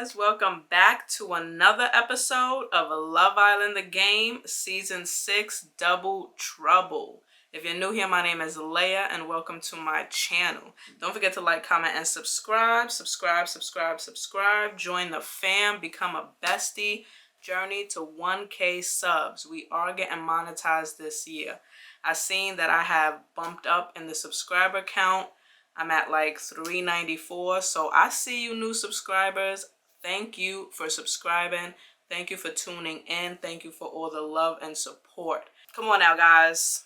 guys, welcome back to another episode of Love Island the Game, Season 6, Double Trouble. If you're new here, my name is Leia and welcome to my channel. Don't forget to like, comment, and subscribe. Subscribe. Join the fam, become a bestie. Journey to 1K subs. We are getting monetized this year. I seen that I have bumped up in the subscriber count. I'm at like 394. So I see you new subscribers. Thank you for subscribing. Thank you for tuning in. Thank you for all the love and support. Come on now, guys.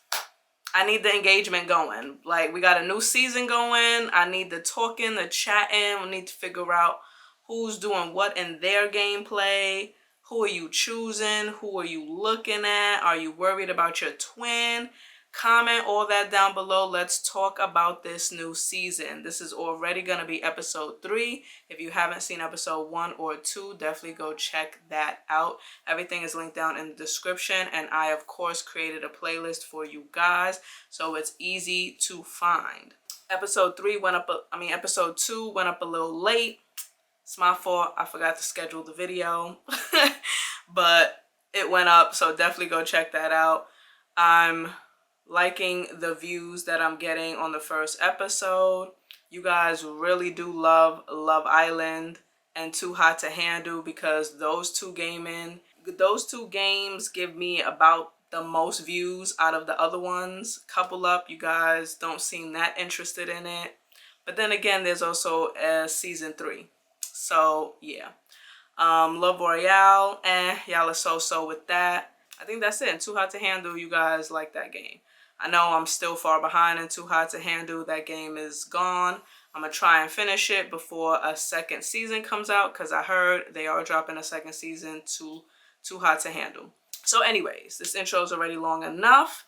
I need the engagement going. Like, we got a new season going. I need the talking, the chatting. We need to figure out who's doing what in their gameplay. Who are you choosing? Who are you looking at? Are you worried about your twin? Comment all that down below. Let's talk about this new season. This is already going to be episode 3. If you haven't seen episode 1 or 2, definitely go check that out. Everything is linked down in the description, and I of course created a playlist for you guys so it's easy to find. Episode 2 went up a little late. It's my fault. I forgot to schedule the video, but it went up, so definitely go check that out. I'm liking the views that I'm getting on the first episode. You guys really do love Love Island and Too Hot to Handle, because those two games give me about the most views out of the other ones. Couple Up, you guys don't seem that interested in it. But then again, there's also a season 3. So yeah. Love Royale, y'all are so with that. I think that's it. And Too Hot to Handle, you guys like that game. I know I'm still far behind in Too Hot to Handle. That game is gone. I'm going to try and finish it before a second season comes out, because I heard they are dropping a second season to Too Hot to Handle. So anyways, this intro is already long enough.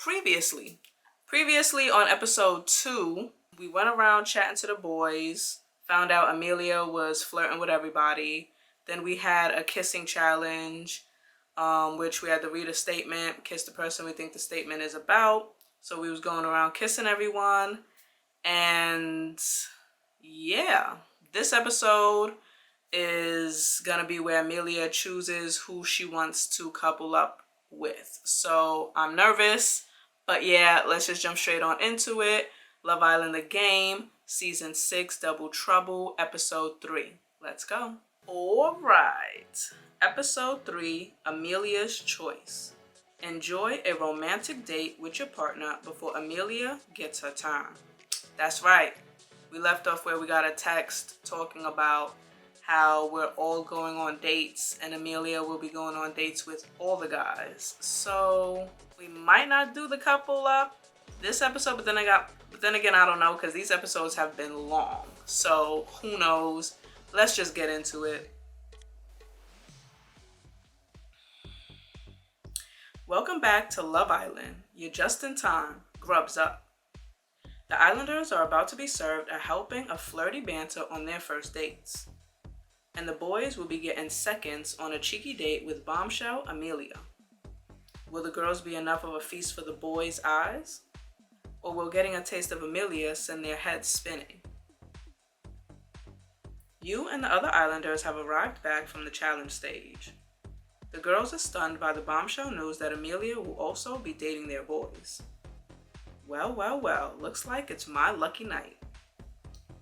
Previously on episode 2, we went around chatting to the boys, found out Amelia was flirting with everybody. Then we had a kissing challenge, which we had to read a statement, kiss the person we think the statement is about. So we was going around kissing everyone. And yeah, this episode is gonna be where Amelia chooses who she wants to couple up with. So I'm nervous, but yeah, let's just jump straight on into it. Love Island the Game, Season 6, Double Trouble, Episode 3. Let's go. All right. Episode 3, Amelia's Choice. Enjoy a romantic date with your partner before Amelia gets her turn. That's right. We left off where we got a text talking about how we're all going on dates and Amelia will be going on dates with all the guys. So we might not do the couple up this episode, but then again, I don't know, because these episodes have been long. So who knows? Let's just get into it. Welcome back to Love Island. You're just in time. Grub's up. The Islanders are about to be served a helping of flirty banter on their first dates. And the boys will be getting seconds on a cheeky date with bombshell Amelia. Will the girls be enough of a feast for the boys' eyes? Or will getting a taste of Amelia send their heads spinning? You and the other Islanders have arrived back from the challenge stage. The girls are stunned by the bombshell news that Amelia will also be dating their boys. Well, looks like it's my lucky night.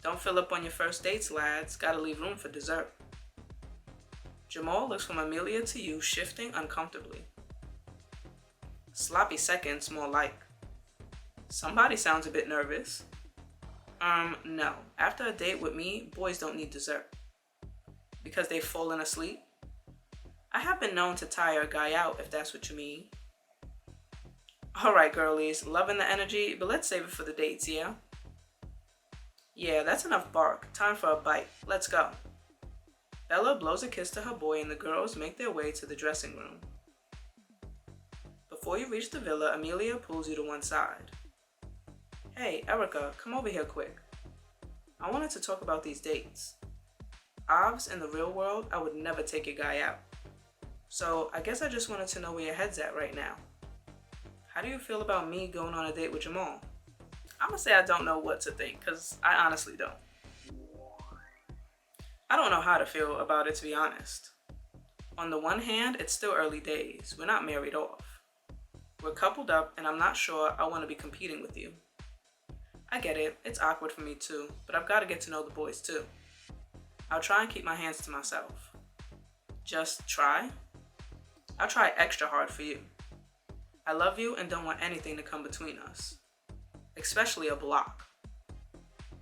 Don't fill up on your first dates, lads. Gotta leave room for dessert. Jamal looks from Amelia to you, shifting uncomfortably. Sloppy seconds, more like. Somebody sounds a bit nervous. No. After a date with me, boys don't need dessert. Because they've fallen asleep? I have been known to tire a guy out, if that's what you mean. Alright, girlies. Loving the energy, but let's save it for the dates, yeah? Yeah, that's enough bark. Time for a bite. Let's go. Bella blows a kiss to her boy and the girls make their way to the dressing room. Before you reach the villa, Amelia pulls you to one side. Hey, Erica, come over here quick. I wanted to talk about these dates. Obvs, in the real world, I would never take a guy out. So I guess I just wanted to know where your head's at right now. How do you feel about me going on a date with Jamal? I'm gonna say I don't know what to think, because I honestly don't. I don't know how to feel about it, to be honest. On the one hand, it's still early days. We're not married off. We're coupled up, and I'm not sure I want to be competing with you. I get it, it's awkward for me too, but I've got to get to know the boys too. I'll try and keep my hands to myself. Just try? I'll try extra hard for you. I love you and don't want anything to come between us. Especially a block.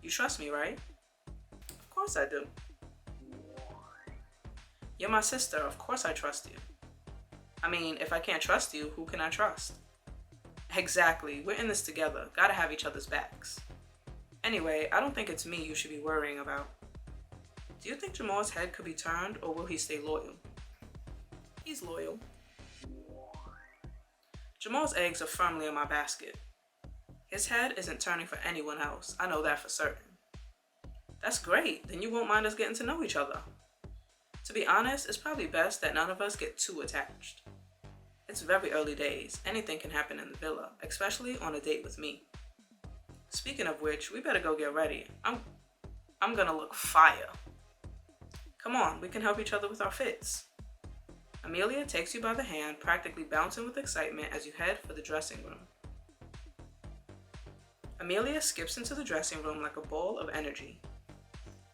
You trust me, right? Of course I do. You're my sister, of course I trust you. I mean, if I can't trust you, who can I trust? Exactly, we're in this together, gotta have each other's backs. Anyway, I don't think it's me you should be worrying about. Do you think Jamal's head could be turned, or will he stay loyal? He's loyal. Jamal's eggs are firmly in my basket. His head isn't turning for anyone else, I know that for certain. That's great, then you won't mind us getting to know each other. To be honest, it's probably best that none of us get too attached. It's very early days, anything can happen in the villa, especially on a date with me. Speaking of which, we better go get ready. I'm gonna look fire. Come on, we can help each other with our fits. Amelia takes you by the hand, practically bouncing with excitement as you head for the dressing room. Amelia skips into the dressing room like a ball of energy.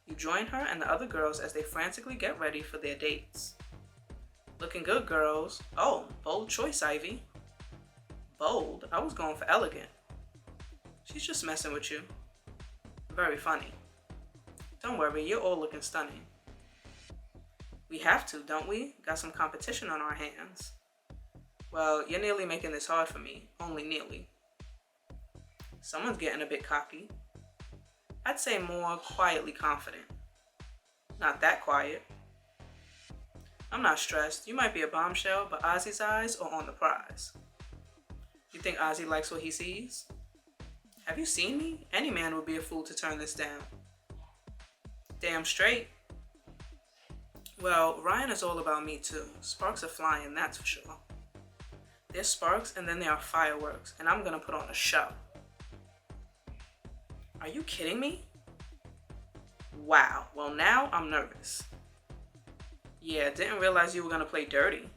You join her and the other girls as they frantically get ready for their dates. Looking good, girls. Oh, bold choice, Ivy. Bold? I was going for elegant. She's just messing with you. Very funny. Don't worry, you're all looking stunning. We have to, don't we? Got some competition on our hands. Well, you're nearly making this hard for me. Only nearly. Someone's getting a bit cocky. I'd say more quietly confident. Not that quiet. I'm not stressed. You might be a bombshell, but Ozzy's eyes are on the prize. You think Ozzy likes what he sees? Have you seen me? Any man would be a fool to turn this down. Damn straight. Well, Ryan is all about me too. Sparks are flying, that's for sure. There's sparks and then there are fireworks, and I'm gonna put on a show. Are you kidding me? Wow, well now I'm nervous. Yeah, didn't realize you were gonna play dirty.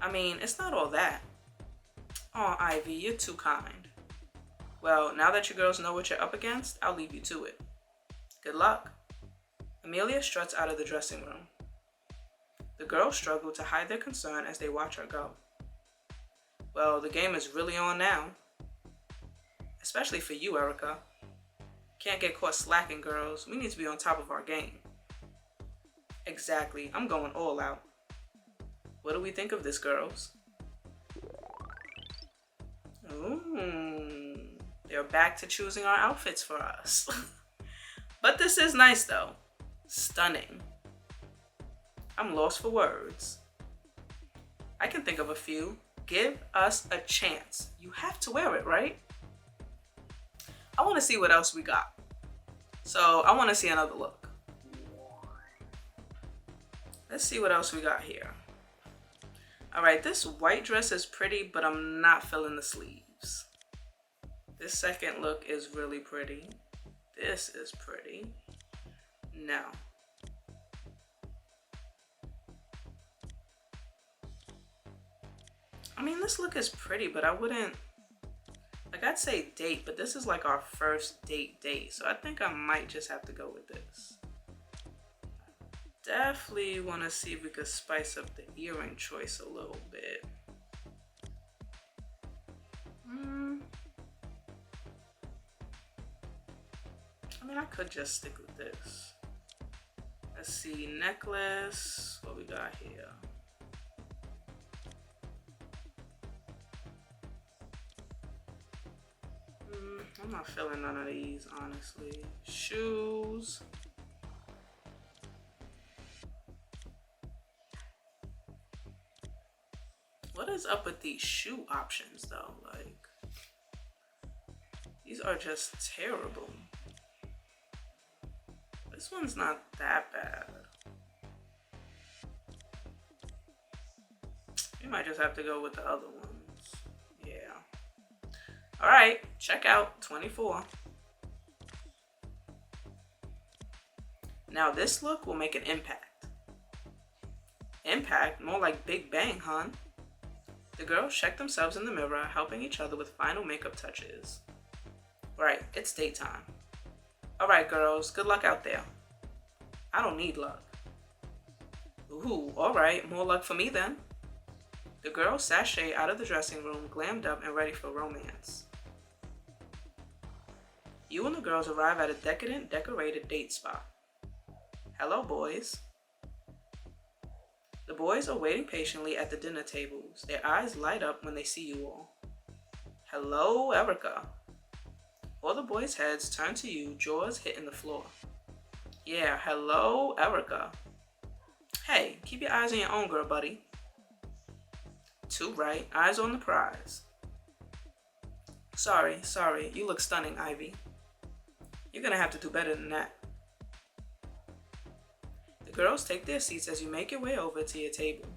I mean, it's not all that. Aw, Ivy, you're too kind. Well, now that you girls know what you're up against, I'll leave you to it. Good luck. Amelia struts out of the dressing room. The girls struggle to hide their concern as they watch her go. Well, the game is really on now. Especially for you, Erica. Can't get caught slacking, girls. We need to be on top of our game. Exactly. I'm going all out. What do we think of this, girls? Ooh. They're back to choosing our outfits for us. But this is nice, though. Stunning. I'm lost for words. I can think of a few. Give us a chance. You have to wear it, right? I want to see what else we got. So I want to see another look. Let's see what else we got here. All right, this white dress is pretty, but I'm not feeling the sleeves. This second look is really pretty. This is pretty. No. I mean, this look is pretty, but I wouldn't, like, I'd say date, but this is like our first date. So I think I might just have to go with this. Definitely want to see if we could spice up the earring choice a little bit. I mean, I could just stick with this. Let's see, necklace, what we got here? I'm not feeling none of these, honestly. Shoes. What is up with these shoe options, though? Like, these are just terrible. This one's not that bad. We might just have to go with the other ones. Yeah. All right, check out 24. Now this look will make an impact. Impact? More like Big Bang, hon. The girls check themselves in the mirror, helping each other with final makeup touches. Right, it's daytime. Alright girls, good luck out there. I don't need luck. Ooh, alright, more luck for me then. The girls sashay out of the dressing room, glammed up and ready for romance. You and the girls arrive at a decadent, decorated date spot. Hello, boys. The boys are waiting patiently at the dinner tables. Their eyes light up when they see you all. Hello, Erica. All the boys' heads turn to you, jaws hitting the floor. Yeah, hello, Erica. Hey, keep your eyes on your own girl, buddy. Too right, eyes on the prize. Sorry, you look stunning, Ivy. You're gonna have to do better than that. The girls take their seats as you make your way over to your table.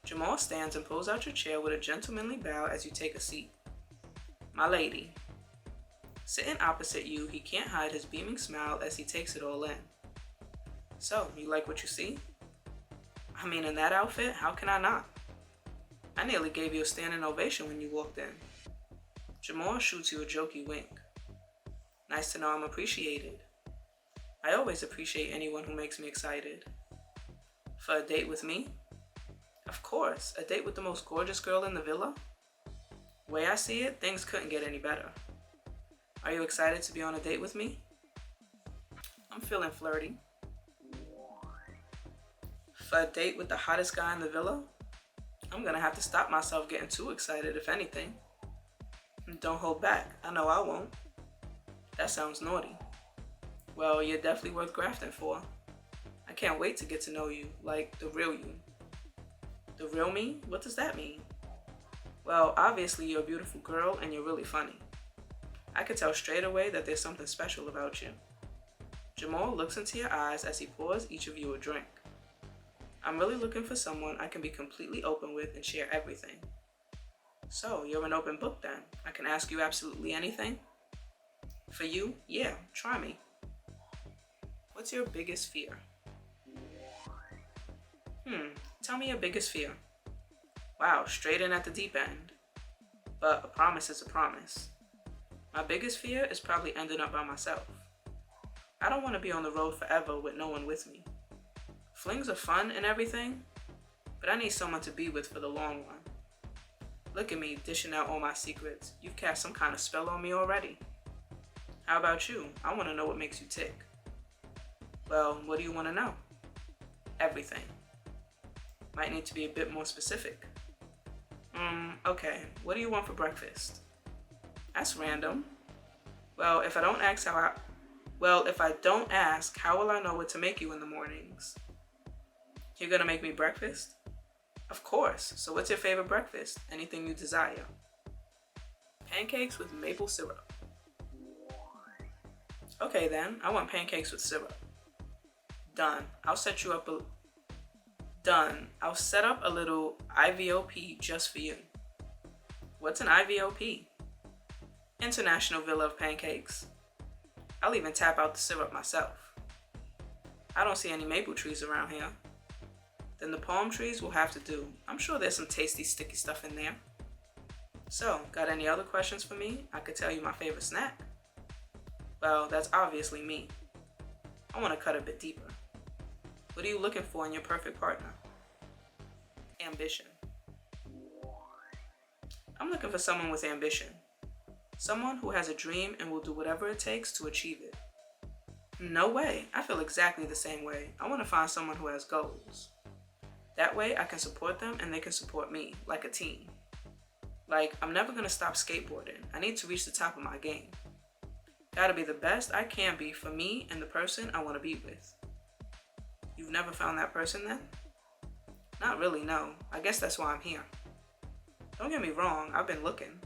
Jamal stands and pulls out your chair with a gentlemanly bow as you take a seat. My lady. Sitting opposite you, he can't hide his beaming smile as he takes it all in. So, you like what you see? I mean, in that outfit, how can I not? I nearly gave you a standing ovation when you walked in. Jamal shoots you a jokey wink. Nice to know I'm appreciated. I always appreciate anyone who makes me excited. For a date with me? Of course, a date with the most gorgeous girl in the villa? The way I see it, things couldn't get any better. Are you excited to be on a date with me? I'm feeling flirty. For a date with the hottest guy in the villa? I'm gonna have to stop myself getting too excited, if anything. Don't hold back, I know I won't. That sounds naughty. Well, you're definitely worth grafting for. I can't wait to get to know you, like the real you. The real me? What does that mean? Well, obviously you're a beautiful girl and you're really funny. I could tell straight away that there's something special about you. Jamal looks into your eyes as he pours each of you a drink. I'm really looking for someone I can be completely open with and share everything. So, you're an open book then. I can ask you absolutely anything? For you, yeah, try me. What's your biggest fear? Tell me your biggest fear. Wow, straight in at the deep end. But a promise is a promise. My biggest fear is probably ending up by myself. I don't want to be on the road forever with no one with me. Flings are fun and everything, but I need someone to be with for the long run. Look at me dishing out all my secrets. You've cast some kind of spell on me already. How about you? I want to know what makes you tick. Well, what do you want to know? Everything. Might need to be a bit more specific. Okay, what do you want for breakfast? That's random. Well, if I don't ask, how will I know what to make you in the mornings? You're gonna make me breakfast? Of course. So what's your favorite breakfast? Anything you desire. Pancakes with maple syrup. Okay then, I want pancakes with syrup. Done. I'll set up a little IVOP just for you. What's an IVOP? International Villa of Pancakes. I'll even tap out the syrup myself. I don't see any maple trees around here. Then the palm trees will have to do. I'm sure there's some tasty sticky stuff in there. So, got any other questions for me? I could tell you my favorite snack. Well, that's obviously me. I want to cut a bit deeper. What are you looking for in your perfect partner? Ambition. I'm looking for someone with ambition. Someone who has a dream and will do whatever it takes to achieve it. No way. I feel exactly the same way. I want to find someone who has goals. That way I can support them and they can support me, like a team. Like, I'm never going to stop skateboarding. I need to reach the top of my game. Gotta be the best I can be for me and the person I want to be with. You've never found that person then? Not really, no. I guess that's why I'm here. Don't get me wrong, I've been looking.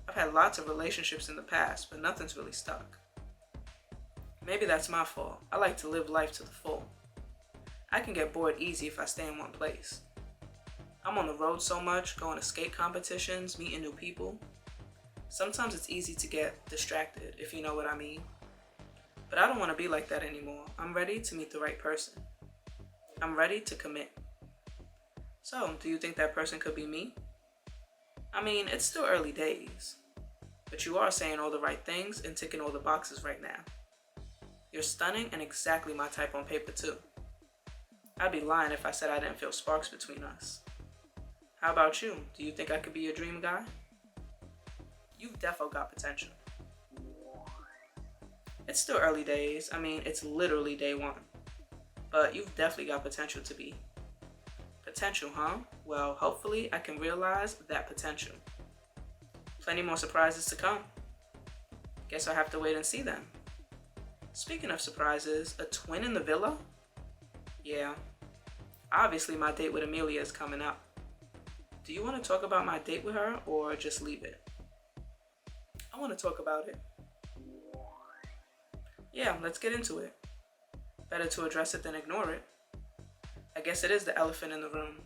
I've had lots of relationships in the past, but nothing's really stuck. Maybe that's my fault. I like to live life to the full. I can get bored easy if I stay in one place. I'm on the road so much, going to skate competitions, meeting new people. Sometimes it's easy to get distracted, if you know what I mean. But I don't want to be like that anymore. I'm ready to meet the right person. I'm ready to commit. So, do you think that person could be me? I mean, it's still early days. But you are saying all the right things and ticking all the boxes right now. You're stunning and exactly my type on paper too. I'd be lying if I said I didn't feel sparks between us. How about you? Do you think I could be your dream guy? You've defo got potential. It's still early days. I mean, it's literally day one. But you've definitely got potential to be. Potential, huh? Well, hopefully I can realize that potential. Plenty more surprises to come. Guess I'll have to wait and see then. Speaking of surprises, a twin in the villa? Yeah. Obviously my date with Amelia is coming up. Do you want to talk about my date with her or just leave it? I want to talk about it. Yeah, let's get into it. Better to address it than ignore it. I guess it is the elephant in the room.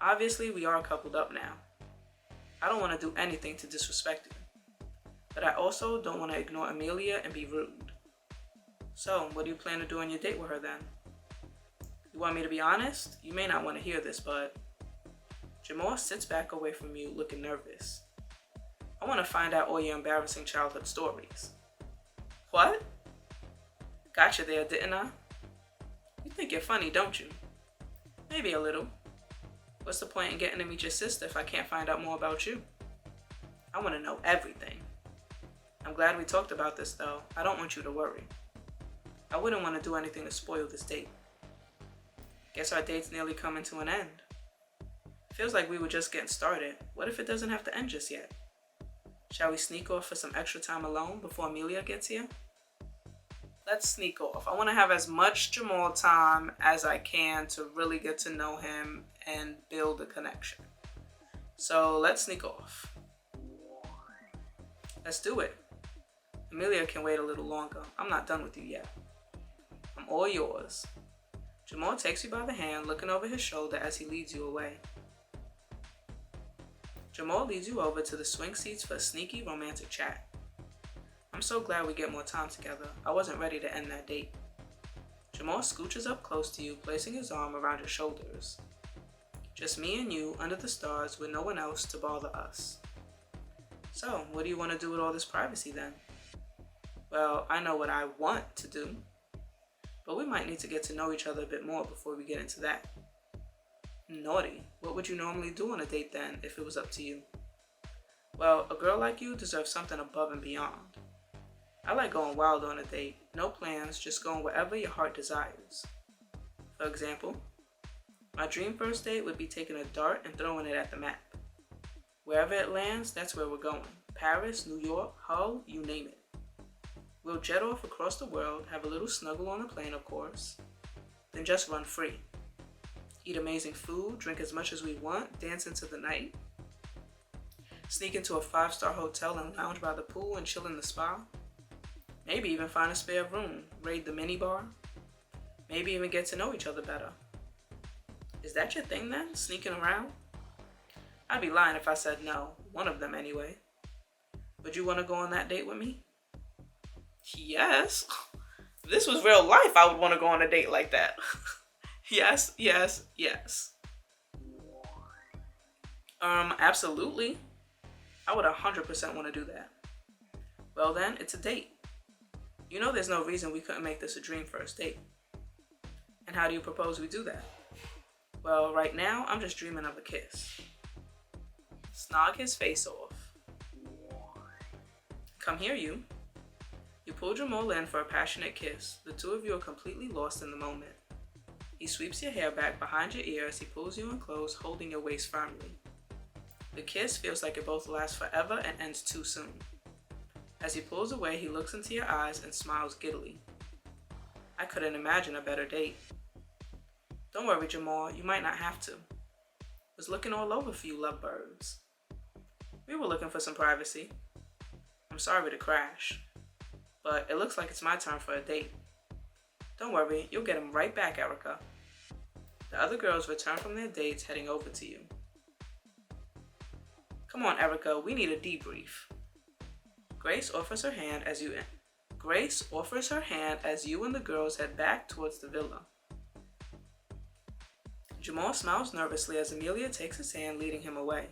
Obviously, we are coupled up now. I don't want to do anything to disrespect you. But I also don't want to ignore Amelia and be rude. So, what do you plan to do on your date with her then? You want me to be honest? You may not want to hear this, but Jamal sits back away from you looking nervous. I want to find out all your embarrassing childhood stories. What? Gotcha there, didn't I? You think you're funny, don't you? Maybe a little. What's the point in getting to meet your sister if I can't find out more about you? I want to know everything. I'm glad we talked about this though. I don't want you to worry. I wouldn't want to do anything to spoil this date. Guess our date's nearly coming to an end. Feels like we were just getting started. What if it doesn't have to end just yet? Shall we sneak off for some extra time alone before Amelia gets here? Let's sneak off. I want to have as much Jamal time as I can to really get to know him and build a connection. So let's sneak off. Let's do it. Amelia can wait a little longer. I'm not done with you yet. I'm all yours. Jamal takes you by the hand, looking over his shoulder as he leads you away. Jamal leads you over to the swing seats for a sneaky romantic chat. I'm so glad we get more time together. I wasn't ready to end that date. Jamal scooches up close to you, placing his arm around your shoulders. Just me and you under the stars with no one else to bother us. So, what do you want to do with all this privacy then? Well, I know what I want to do, but we might need to get to know each other a bit more before we get into that. Naughty. What would you normally do on a date then if it was up to you? Well, a girl like you deserves something above and beyond. I like going wild on a date. No plans, just going wherever your heart desires. For example, my dream first date would be taking a dart and throwing it at the map. Wherever it lands, that's where we're going. Paris, New York, Hull, you name it. We'll jet off across the world, have a little snuggle on the plane, of course, then just run free. Eat amazing food, drink as much as we want, dance into the night. Sneak into a 5-star hotel and lounge by the pool and chill in the spa. Maybe even find a spare room, raid the minibar. Maybe even get to know each other better. Is that your thing then, sneaking around? I'd be lying if I said no, one of them anyway. Would you want to go on that date with me? Yes. If this was real life, I would want to go on a date like that. Yes, yes, yes. Absolutely. I would 100% want to do that. Well then, it's a date. You know there's no reason we couldn't make this a dream first date. And how do you propose we do that? Well, right now, I'm just dreaming of a kiss. Snog his face off. Come here, you. You pull Jamal in for a passionate kiss. The two of you are completely lost in the moment. He sweeps your hair back behind your ear as he pulls you in close, holding your waist firmly. The kiss feels like it both lasts forever and ends too soon. As he pulls away, he looks into your eyes and smiles giddily. I couldn't imagine a better date. Don't worry, Jamal, you might not have to. Was looking all over for you lovebirds. We were looking for some privacy. I'm sorry to crash, but it looks like it's my turn for a date. Don't worry, you'll get him right back, Erica. The other girls return from their dates, heading over to you. Come on, Erica, we need a debrief. Grace offers her hand as you Grace offers her hand as you and the girls head back towards the villa. Jamal smiles nervously as Amelia takes his hand, leading him away.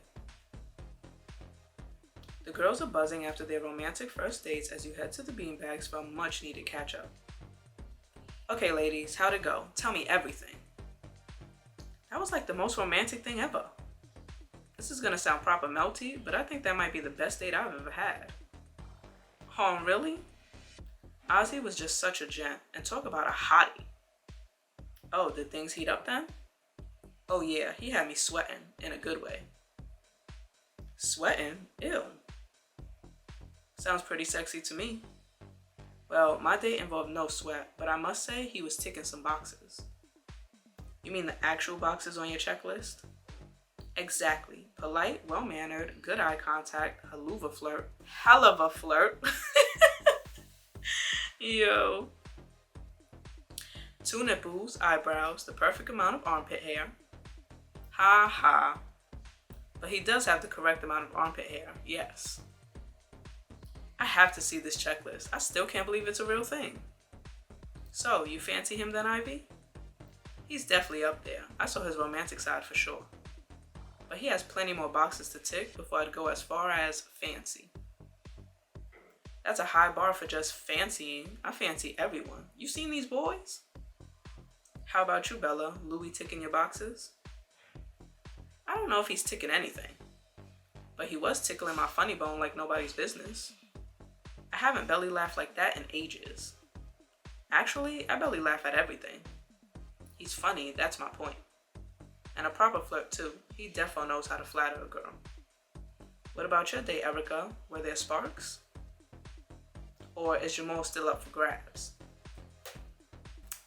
The girls are buzzing after their romantic first dates as you head to the beanbags for a much-needed catch-up. Okay, ladies, how'd it go? Tell me everything. That was like the most romantic thing ever. This is gonna sound proper melty, but I think that might be the best date I've ever had. Oh, really? Ozzy was just such a gent, and talk about a hottie. Oh, did things heat up then? Oh yeah, he had me sweating, in a good way. Sweating? Ew. Sounds pretty sexy to me. Well, my date involved no sweat, but I must say he was ticking some boxes. You mean the actual boxes on your checklist? Exactly. Polite, well-mannered, good eye contact, hell of a flirt. Yo. 2 nipples, eyebrows, the perfect amount of armpit hair. Ha ha. But he does have the correct amount of armpit hair, yes. I have to see this checklist. I still can't believe it's a real thing. So, you fancy him then, Ivy? He's definitely up there. I saw his romantic side for sure. But he has plenty more boxes to tick before I'd go as far as fancy. That's a high bar for just fancying. I fancy everyone. You seen these boys? How about you, Bella? Louis ticking your boxes? I don't know if he's ticking anything, but he was tickling my funny bone like nobody's business. I haven't belly laughed like that in ages. Actually, I belly laugh at everything. He's funny, that's my point. And a proper flirt too. He defo knows how to flatter a girl. What about your date, Erica? Were there sparks? Or is Jamal still up for grabs?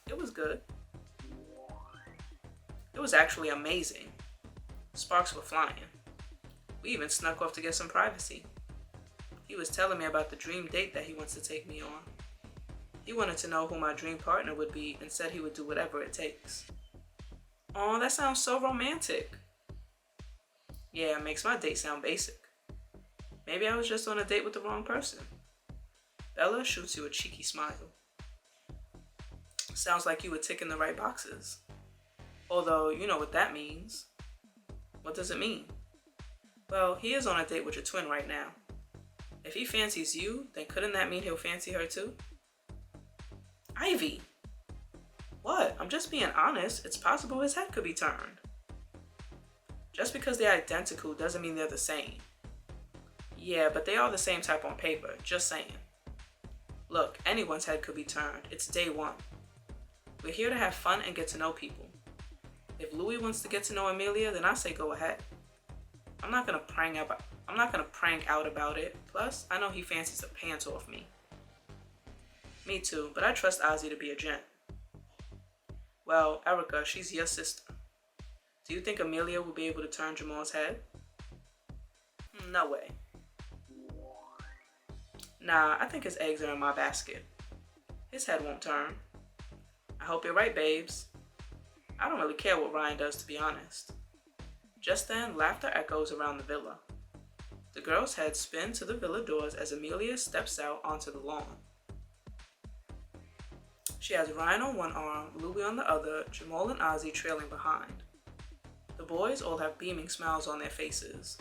It was good. It was actually amazing. Sparks were flying. We even snuck off to get some privacy. He was telling me about the dream date that he wants to take me on. He wanted to know who my dream partner would be and said he would do whatever it takes. Aw, that sounds so romantic. Yeah, it makes my date sound basic. Maybe I was just on a date with the wrong person. Bella shoots you a cheeky smile. Sounds like you were ticking the right boxes. Although, you know what that means. What does it mean? Well, he is on a date with your twin right now. If he fancies you, then couldn't that mean he'll fancy her too? Ivy! What? I'm just being honest. It's possible his head could be turned. Just because they're identical doesn't mean they're the same. Yeah, but they are the same type on paper, just saying. Look, anyone's head could be turned. It's day one. We're here to have fun and get to know people. If Louis wants to get to know Amelia, then I say go ahead. I'm not gonna prank out about it. Plus, I know he fancies the pants off me. Me too, but I trust Ozzy to be a gent. Well, Erica, she's your sister. Do you think Amelia will be able to turn Jamal's head? No way. Nah, I think his eggs are in my basket. His head won't turn. I hope you're right, babes. I don't really care what Ryan does, to be honest. Just then, laughter echoes around the villa. The girls' heads spin to the villa doors as Amelia steps out onto the lawn. She has Ryan on one arm, Louie on the other, Jamal and Ozzy trailing behind. The boys all have beaming smiles on their faces.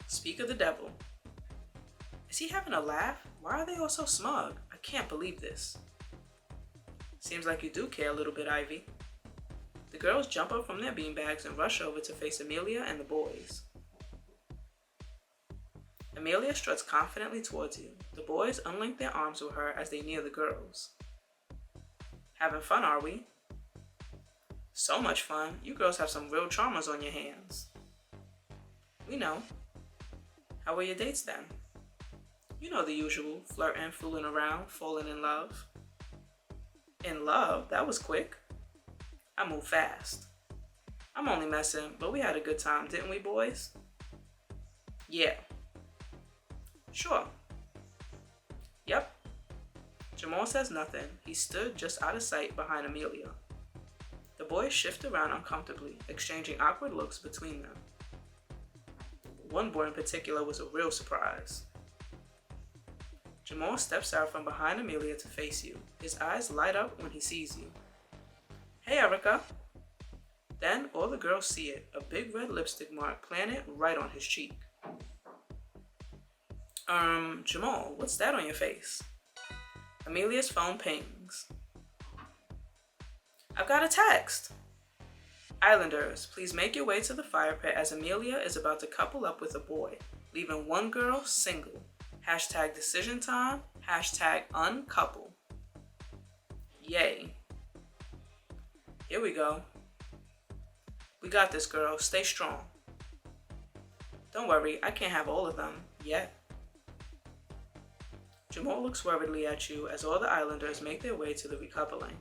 Speak of the devil. Is he having a laugh? Why are they all so smug? I can't believe this. Seems like you do care a little bit, Ivy. The girls jump up from their beanbags and rush over to face Amelia and the boys. Amelia struts confidently towards you. The boys unlink their arms with her as they near the girls. Having fun, are we? So much fun. You girls have some real charmers on your hands. We know. How were your dates then? You know the usual, flirting, fooling around, falling in love. In love? That was quick. I move fast. I'm only messing, but we had a good time, didn't we, boys? Yeah. Sure. Yep. Jamal says nothing. He stood just out of sight behind Amelia. The boys shift around uncomfortably, exchanging awkward looks between them. One boy in particular was a real surprise. Jamal steps out from behind Amelia to face you. His eyes light up when he sees you. Hey, Erica. Then all the girls see it, a big red lipstick mark planted right on his cheek. Jamal, what's that on your face? Amelia's phone pings. I've got a text. Islanders, please make your way to the fire pit as Amelia is about to couple up with a boy, leaving one girl single. Hashtag decision time, hashtag uncouple. Yay. Here we go. We got this, girl. Stay strong. Don't worry, I can't have all of them yet. Jamal looks worriedly at you as all the Islanders make their way to the recoupling.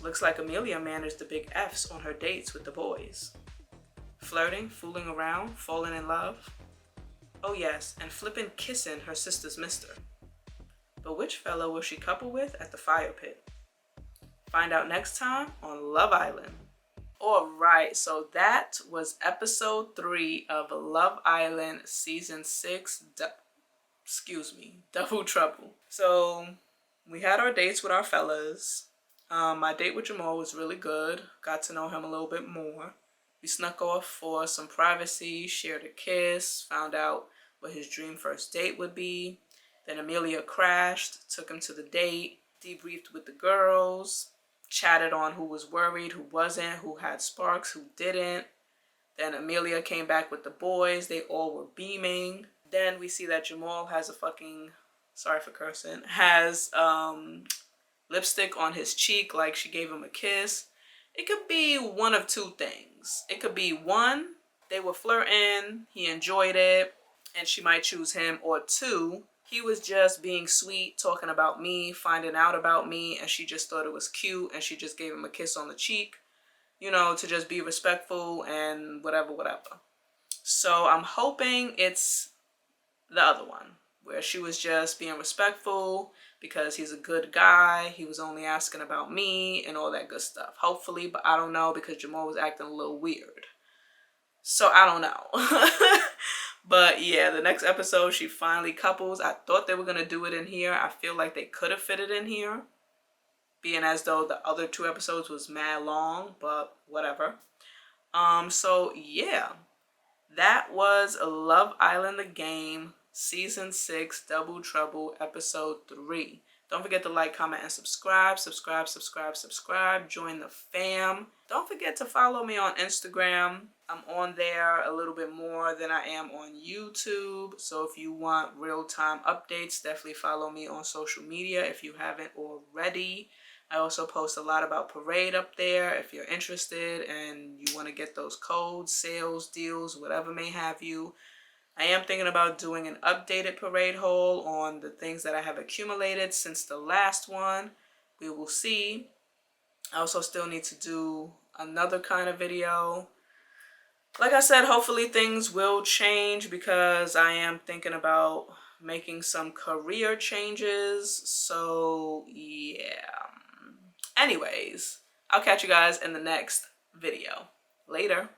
Looks like Amelia managed the big F's on her dates with the boys. Flirting, fooling around, falling in love. Oh yes, and flippin' kissing her sister's mister. But which fellow will she couple with at the fire pit? Find out next time on Love Island. Alright, so that was episode 3 of Love Island season 6, Double Trouble. So we had our dates with our fellas. My date with Jamal was really good. Got to know him a little bit more. We snuck off for some privacy, shared a kiss, found out what his dream first date would be. Then Amelia crashed, took him to the date, debriefed with the girls, chatted on who was worried, who wasn't, who had sparks, who didn't. Then Amelia came back with the boys. They all were beaming. Then we see that Jamal has sorry for cursing, has lipstick on his cheek like she gave him a kiss. It could be one of two things. It could be one, they were flirting, he enjoyed it, and she might choose him. Or two, he was just being sweet, talking about me, finding out about me, and she just thought it was cute, and she just gave him a kiss on the cheek, you know, to just be respectful and whatever. So I'm hoping it's the other one, where she was just being respectful because he's a good guy. He was only asking about me and all that good stuff. Hopefully, but I don't know because Jamal was acting a little weird. So I don't know. But yeah, the next episode, she finally couples. I thought they were going to do it in here. I feel like they could have fit it in here, being as though the other 2 episodes was mad long, but whatever. So yeah, that was Love Island the Game, Season 6, Double Trouble, Episode 3. Don't forget to like, comment, and subscribe. Join the fam. Don't forget to follow me on Instagram. I'm on there a little bit more than I am on YouTube. So if you want real-time updates, definitely follow me on social media if you haven't already. I also post a lot about Parade up there if you're interested and you want to get those codes, sales, deals, whatever may have you. I am thinking about doing an updated Parade haul on the things that I have accumulated since the last one. We will see. I also still need to do another kind of video. Like I said, hopefully things will change because I am thinking about making some career changes. So yeah. Anyways, I'll catch you guys in the next video. Later.